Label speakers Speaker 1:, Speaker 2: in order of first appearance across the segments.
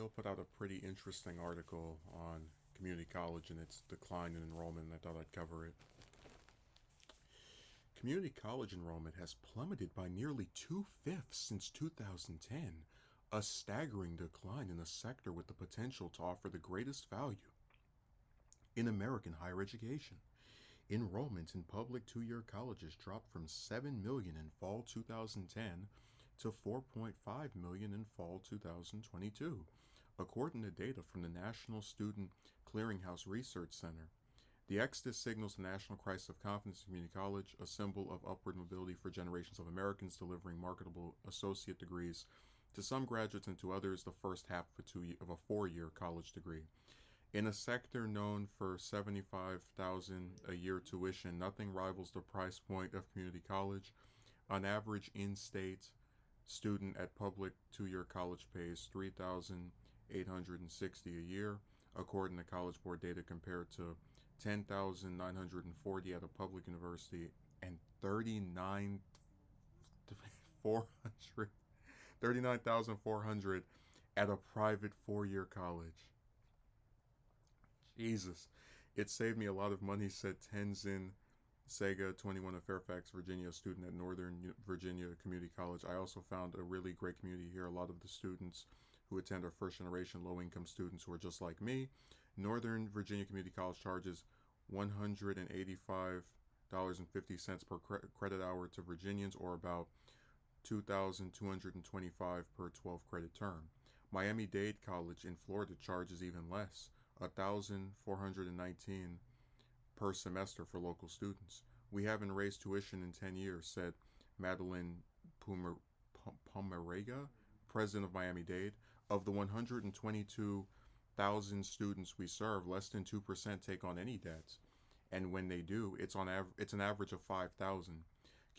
Speaker 1: Hill put out a pretty interesting article on community college and its decline in enrollment, and I thought I'd cover it. Community college enrollment has plummeted by nearly two-fifths since 2010, a staggering decline in a sector with the potential to offer the greatest value in American higher education. Enrollment in public two-year colleges dropped from 7 million in fall 2010 to 4.5 million in fall 2022, according to data from the National Student Clearinghouse Research Center. The exodus signals the national crisis of confidence in community college, a symbol of upward mobility for generations of Americans delivering marketable associate degrees to some graduates and to others the first half of a four-year college degree. In a sector known for 75,000 a year tuition, nothing rivals the price point of community college. On average, in-state student at public two-year college pays $3,860 a year, according to College Board data, compared to $10,940 at a public university and 39,400 at a private four-year college. Jesus. It saved me a lot of money, said Tenzin Sega, 21, of Fairfax, Virginia, a student at Northern Virginia Community College. I also found a really great community here. A lot of the students who attend are first generation low income students who are just like me. Northern Virginia Community College charges $185.50 per credit hour to Virginians, or about $2,225 per 12 credit term. Miami-Dade College in Florida charges even less, $1,419 per semester for local students. We haven't raised tuition in 10 years, said Madeline Pomerega, president of Miami-Dade. Of the 122,000 students we serve, less than 2% take on any debts. And when they do, it's an average of 5,000.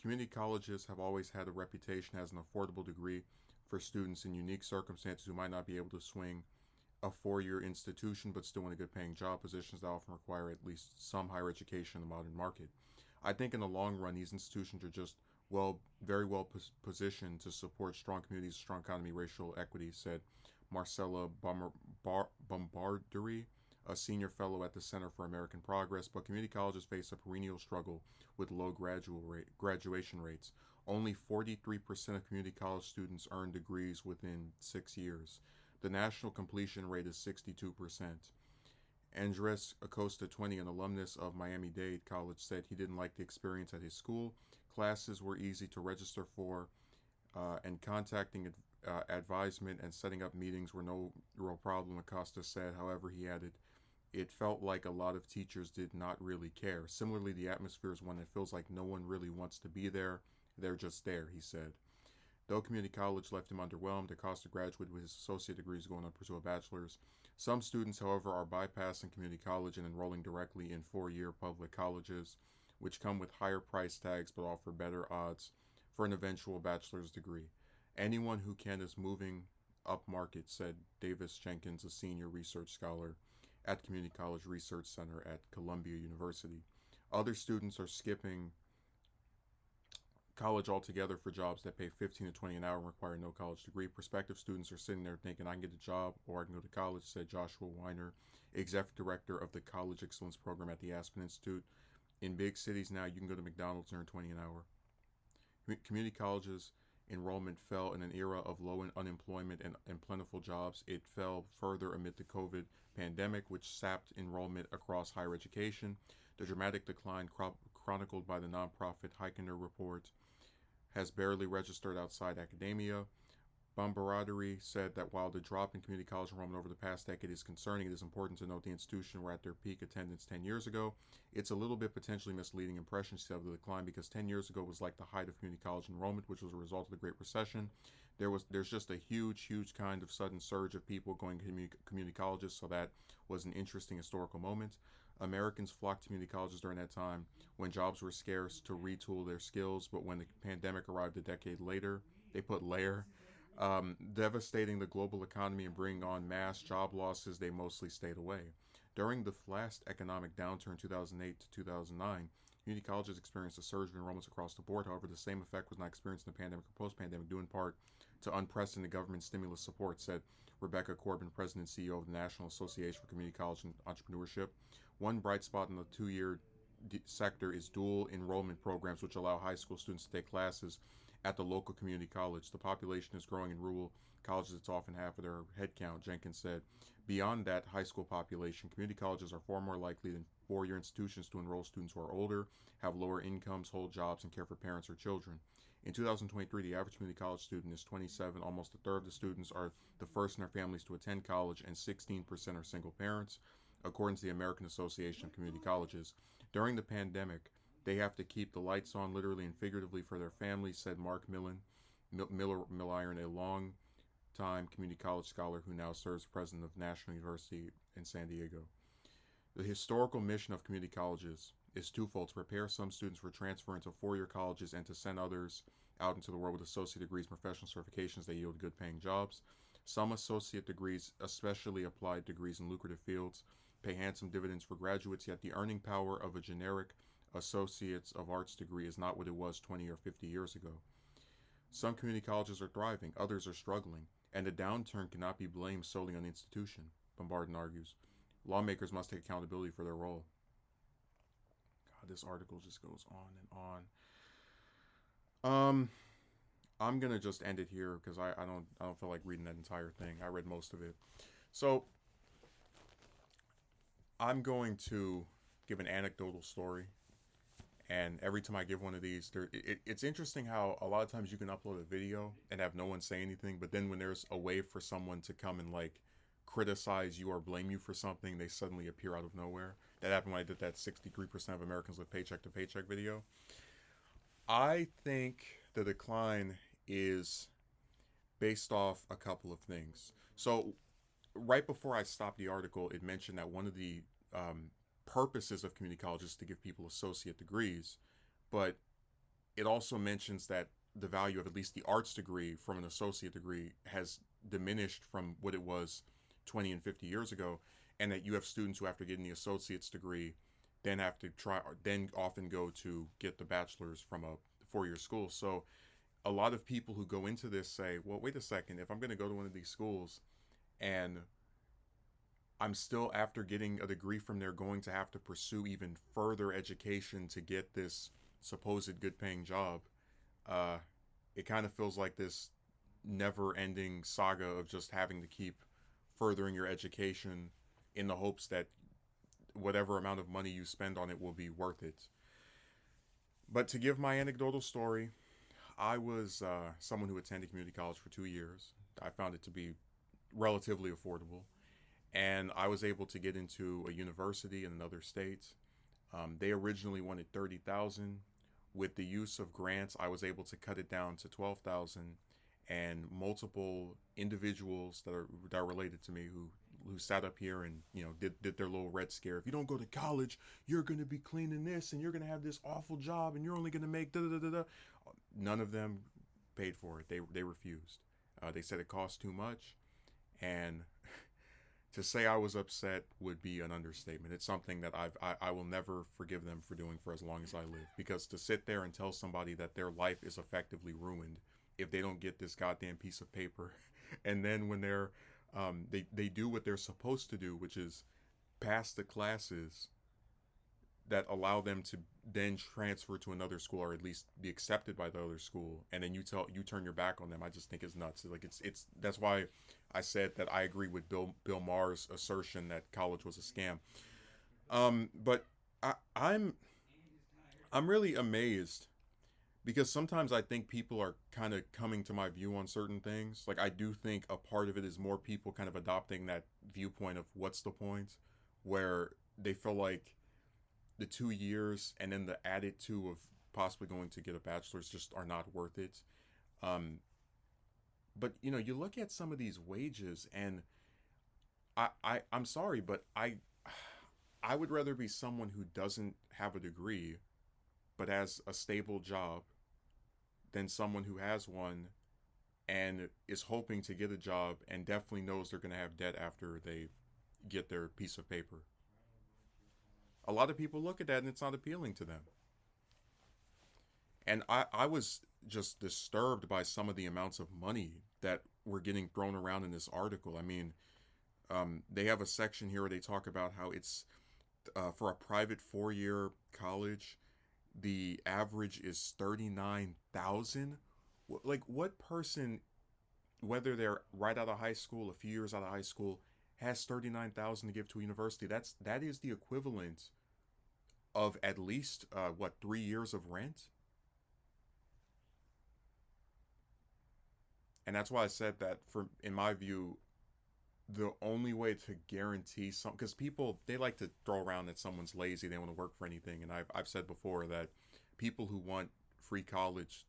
Speaker 1: Community colleges have always had a reputation as an affordable degree for students in unique circumstances who might not be able to swing a four-year institution but still in a good paying job, positions that often require at least some higher education in the modern market. I think in the long run, these institutions are just very well positioned to support strong communities, strong economy, racial equity, said Marcella Bombardieri, a senior fellow at the Center for American Progress. But community colleges face a perennial struggle with low graduation rates. Only 43% of community college students earn degrees within 6 years. The national completion rate is 62%. Andres Acosta, 20, an alumnus of Miami-Dade College, said he didn't like the experience at his school. Classes were easy to register for, and contacting advisement and setting up meetings were no real problem, Acosta said. However, he added, it felt like a lot of teachers did not really care. Similarly, the atmosphere is one that feels like no one really wants to be there. They're just there, he said. Though community college left him underwhelmed, Acosta graduated with his associate degrees, going on to pursue a bachelor's. Some students, however, are bypassing community college and enrolling directly in four-year public colleges, which come with higher price tags but offer better odds for an eventual bachelor's degree. Anyone who can is moving up market, said Davis Jenkins, a senior research scholar at Community College Research Center at Columbia University. Other students are skipping college altogether for jobs that pay 15 to 20 an hour and require no college degree. Prospective students are sitting there thinking, I can get a job or I can go to college, said Joshua Weiner, executive director of the College Excellence Program at the Aspen Institute. In big cities now, you can go to McDonald's and earn 20 an hour. Community colleges enrollment fell in an era of low unemployment and plentiful jobs. It fell further amid the COVID pandemic, which sapped enrollment across higher education. The dramatic decline chronicled by the nonprofit Heikkiner Report has barely registered outside academia. Bombardieri said that while the drop in community college enrollment over the past decade is concerning, it is important to note the institutions were at their peak attendance 10 years ago. It's a little bit potentially misleading impression, she said, of the decline, because 10 years ago was like the height of community college enrollment, which was a result of the Great Recession. There's just a huge kind of sudden surge of people going to community colleges, so that was an interesting historical moment. Americans flocked to community colleges during that time when jobs were scarce to retool their skills, but when the pandemic arrived a decade later, they put layer devastating the global economy and bringing on mass job losses, they mostly stayed away. During the last economic downturn, 2008 to 2009, community colleges experienced a surge of enrollments across the board. However, the same effect was not experienced in the pandemic or post-pandemic, due in part to unprecedented government stimulus support, said Rebecca Corbin, President and CEO of the National Association for Community College and Entrepreneurship. One bright spot in the two-year sector is dual enrollment programs, which allow high school students to take classes at the local community college. The population is growing in rural colleges. It's often half of their headcount, Jenkins said. Beyond that high school population, community colleges are far more likely than four-year institutions to enroll students who are older, have lower incomes, hold jobs, and care for parents or children. In 2023, the average community college student is 27. Almost a third of the students are the first in their families to attend college, and 16% are single parents, according to the American Association of Community Colleges. During the pandemic, they have to keep the lights on, literally and figuratively, for their families, said Mark Milliron, a long-time community college scholar who now serves president of National University in San Diego. The historical mission of community colleges is twofold: to prepare some students for transfer into four-year colleges and to send others out into the world with associate degrees and professional certifications that yield good-paying jobs. Some associate degrees, especially applied degrees in lucrative fields, pay handsome dividends for graduates, yet the earning power of a generic Associates of Arts degree is not what it was 20 or 50 years ago. Some community colleges are thriving, others are struggling, and the downturn cannot be blamed solely on the institution, Bombardin argues. Lawmakers must take accountability for their role. God, this article just goes on and on. I'm gonna just end it here because I don't feel like reading that entire thing. I read most of it. So I'm going to give an anecdotal story. And every time I give one of these, it's interesting how a lot of times you can upload a video and have no one say anything, but then when there's a way for someone to come and like criticize you or blame you for something, they suddenly appear out of nowhere. That happened when I did that 63% of Americans live paycheck to paycheck video. I think the decline is based off a couple of things. So right before I stopped the article, it mentioned that one of the purposes of community colleges is to give people associate degrees, but it also mentions that the value of at least the arts degree from an associate degree has diminished from what it was 20 and 50 years ago, and that you have students who, after getting the associate's degree, then have to then often go to get the bachelor's from a four-year school. So a lot of people who go into this say, well, wait a second, if I'm going to go to one of these schools and I'm still, after getting a degree from there, going to have to pursue even further education to get this supposed good-paying job, it kind of feels like this never-ending saga of just having to keep furthering your education in the hopes that whatever amount of money you spend on it will be worth it. But to give my anecdotal story, I was someone who attended community college for 2 years. I found it to be relatively affordable. And I was able to get into a university in another state. They originally wanted $30,000. With the use of grants, I was able to cut it down to $12,000. And multiple individuals that are related to me who sat up here and did their little red scare. If you don't go to college, you're going to be cleaning this, and you're going to have this awful job, and you're only going to make da da da da. None of them paid for it. They refused. They said it cost too much, and to say I was upset would be an understatement. It's something that I will never forgive them for doing for as long as I live. Because to sit there and tell somebody that their life is effectively ruined if they don't get this goddamn piece of paper, and then when they do what they're supposed to do, which is pass the classes that allow them to then transfer to another school, or at least be accepted by the other school, and then you turn your back on them, I just think is nuts. Like it's that's why I said that I agree with Bill Maher's assertion that college was a scam. But I'm really amazed, because sometimes I think people are kind of coming to my view on certain things. Like, I do think a part of it is more people kind of adopting that viewpoint of what's the point, where they feel like the 2 years and then the added two of possibly going to get a bachelor's just are not worth it. But you look at some of these wages, and I'm sorry, but I would rather be someone who doesn't have a degree but has a stable job than someone who has one and is hoping to get a job and definitely knows they're going to have debt after they get their piece of paper. A lot of people look at that and it's not appealing to them. And I was just disturbed by some of the amounts of money that were getting thrown around in this article. I mean, they have a section here where they talk about how it's for a private 4-year college, the average is 39,000. Like, what person, whether they're right out of high school, a few years out of high school, has 39,000 to give to a university? That is the equivalent of at least what, 3 years of rent. And that's why I said that, for in my view, the only way to guarantee some, because people, they like to throw around that someone's lazy, they want to work for anything, and I've said before that people who want free college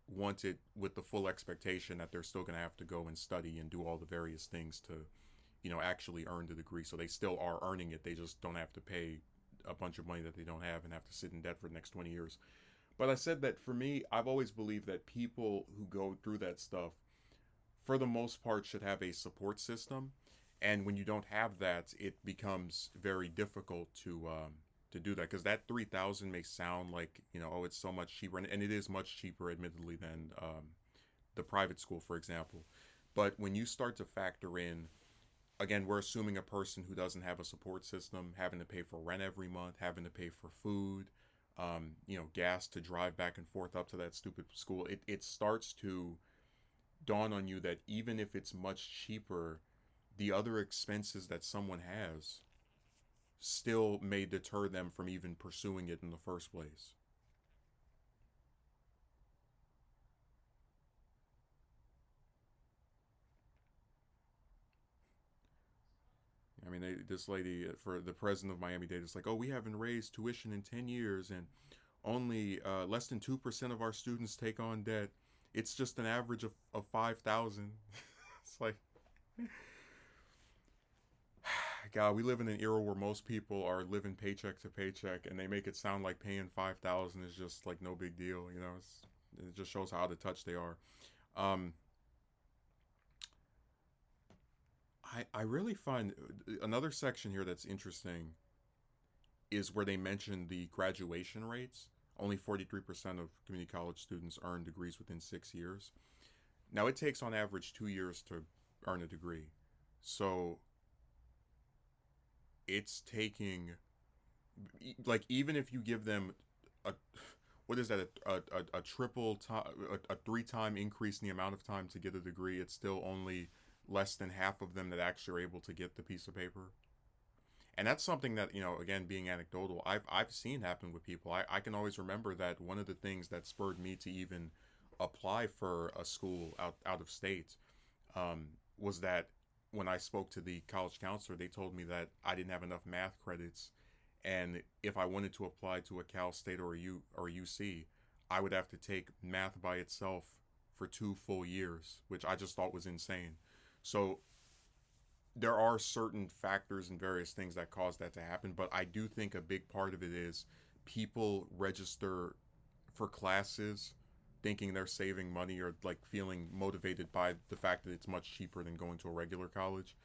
Speaker 1: want it with the full expectation that they're still going to have to go and study and do all the various things to, actually earn the degree. So they still are earning it, they just don't have to pay a bunch of money that they don't have and have to sit in debt for the next 20 years. But I said that for me, I've always believed that people who go through that stuff, for the most part, should have a support system. And when you don't have that, it becomes very difficult to do that, because that 3,000 may sound like, oh, it's so much cheaper, and it is much cheaper, admittedly, than the private school, for example. But when you start to factor in, again, we're assuming a person who doesn't have a support system, having to pay for rent every month, having to pay for food, gas to drive back and forth up to that stupid school. It starts to dawn on you that even if it's much cheaper, the other expenses that someone has still may deter them from even pursuing it in the first place. I mean, this lady, for the president of Miami-Dade, is like, oh, we haven't raised tuition in 10 years, and only less than 2% of our students take on debt. It's just an average of 5,000. It's like, God, we live in an era where most people are living paycheck to paycheck, and they make it sound like paying 5,000 is just like no big deal. It just shows how out of touch they are. Um, I really find another section here that's interesting is where they mention the graduation rates. Only 43% of community college students earn degrees within 6 years. Now, it takes on average 2 years to earn a degree. So it's taking, like, even if you give them a, what is that, a triple time, a 3-time increase in the amount of time to get a degree, it's still only less than half of them that actually are able to get the piece of paper. And that's something that, again, being anecdotal, I've seen happen with people. I can always remember that one of the things that spurred me to even apply for a school out of state, was that when I spoke to the college counselor, they told me that I didn't have enough math credits, and if I wanted to apply to a Cal State or a UC, I would have to take math by itself for 2 full years, which I just thought was insane. So there are certain factors and various things that cause that to happen, but I do think a big part of it is people register for classes thinking they're saving money, or like feeling motivated by the fact that it's much cheaper than going to a regular college.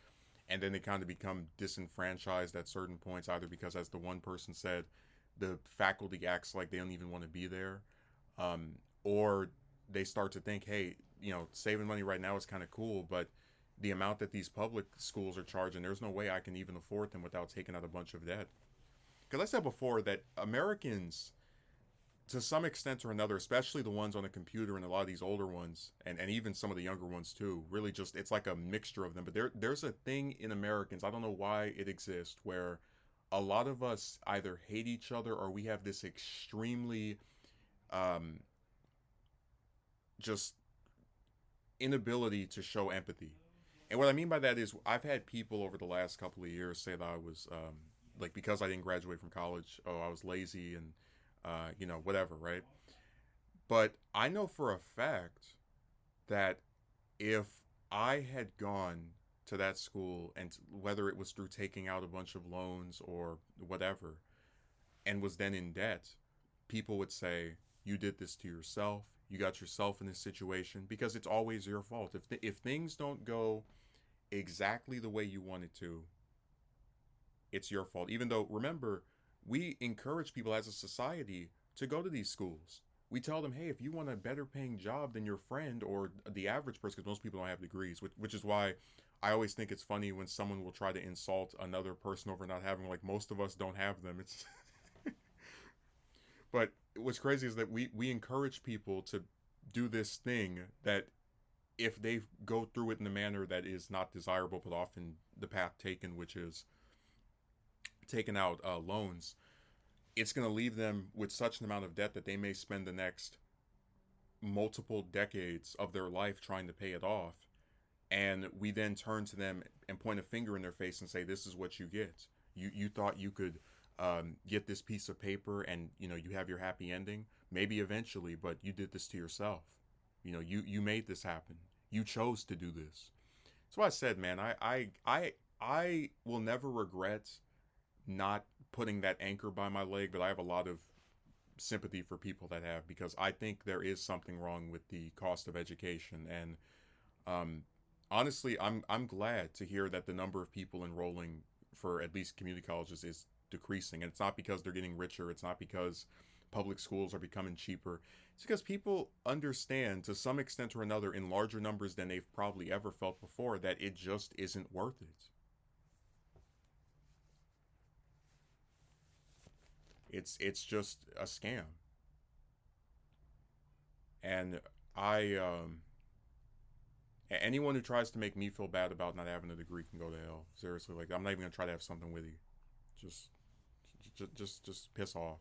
Speaker 1: And then they kind of become disenfranchised at certain points, either because, as the one person said, the faculty acts like they don't even want to be there, or they start to think, hey, saving money right now is kind of cool, but the amount that these public schools are charging, there's no way I can even afford them without taking out a bunch of debt. Because I said before that Americans, to some extent or another, especially the ones on the computer and a lot of these older ones, and even some of the younger ones too, really just, it's like a mixture of them. But there's a thing in Americans, I don't know why it exists, where a lot of us either hate each other, or we have this extremely just inability to show empathy. And what I mean by that is, I've had people over the last couple of years say that I was, like, because I didn't graduate from college, oh, I was lazy and, whatever, right? But I know for a fact that if I had gone to that school, and whether it was through taking out a bunch of loans or whatever, and was then in debt, people would say, you did this to yourself. You got yourself in this situation, because it's always your fault. If things don't go exactly the way you want it to, it's your fault. Even though, remember, we encourage people as a society to go to these schools. we tell them, hey, if you want a better paying job than your friend or the average person, because most people don't have degrees, which is why I always think it's funny when someone will try to insult another person over not having, like, most of us don't have them. It's but what's crazy is that we encourage people to do this thing that if they go through it in a manner that is not desirable, but often the path taken, which is taking out loans, it's going to leave them with such an amount of debt that they may spend the next multiple decades of their life trying to pay it off. And we then turn to them and point a finger in their face and say, this is what you get. You thought you could get this piece of paper and, you have your happy ending. Maybe eventually, but you did this to yourself. You made this happen. You chose to do this. So I said, man, I will never regret not putting that anchor by my leg, but I have a lot of sympathy for people that have, because I think there is something wrong with the cost of education. And honestly, I'm glad to hear that the number of people enrolling for at least community colleges is decreasing. And it's not because they're getting richer. It's not because public schools are becoming cheaper. It's because people understand to some extent or another, in larger numbers than they've probably ever felt before, that it just isn't worth it. It's just a scam. And I anyone who tries to make me feel bad about not having a degree can go to hell. Seriously, like, I'm not even gonna try to have something with you. Just piss off.